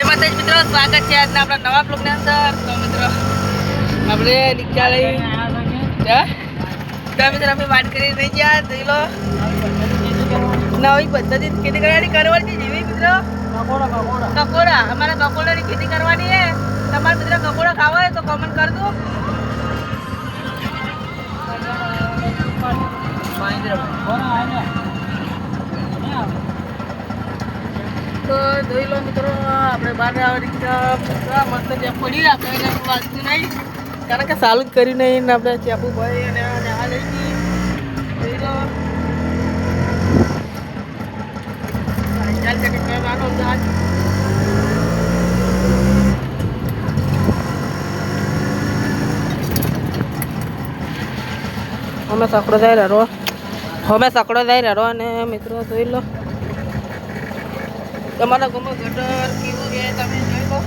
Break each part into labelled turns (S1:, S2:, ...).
S1: માતાજી મિત્રો, સ્વાગત છે આજના આપણા નવા બ્લોગની અંદર. તો મિત્રો આપણે રિક્ષા લઈ તો મિત્રો અમે વાત કરી રહી ગયા જોઈ લો નવી પદ્ધતિ ખેતી કરવાની જેવી મિત્રો કકોડા અમારે કકોડાની ખેતી કરવાની છે. તમારે મિત્રો કકોડા ખાવા હોય તો કોમેન્ટ કરજો. તો જોઈ લો મિત્રો આપણે બહાર રિક્ષા મસ્ત ત્યાં પડી આપણે એને વાંચતું નહીં કારણ કે ચાલુ જ કર્યું નહીં ને આપણે ચેપુ ભાઈ અને આ લઈ ગઈ જોઈ લો 4 સેકન્ડ કરવાનો અંદાજ. અમે સકડો જાય રહ્યો અને મિત્રો જોઈ લો તમારા ગામમાં ગટર કેવું છે તમે જોઈ લો.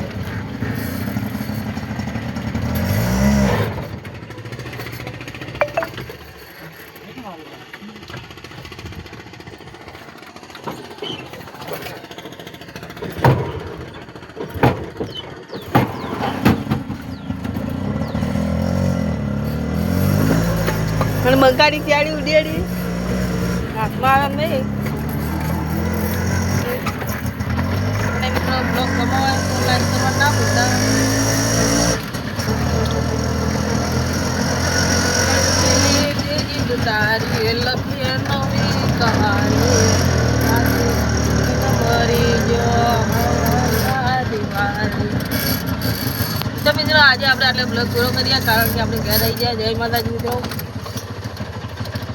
S1: અને બંકાની ક્યાડી ઉડેડી હાથમાં નહીં. બ્લોગ કમાવા તો લાઈક કરવા ના ભૂલતા. તારી લખીએ નવી કહાની તો મિત્રો આજે આપણે આટલે બ્લોગ પૂરો કરીએ કારણ કે આપણે ઘરે આવી ગયા. જય માતાજી મિત્રો.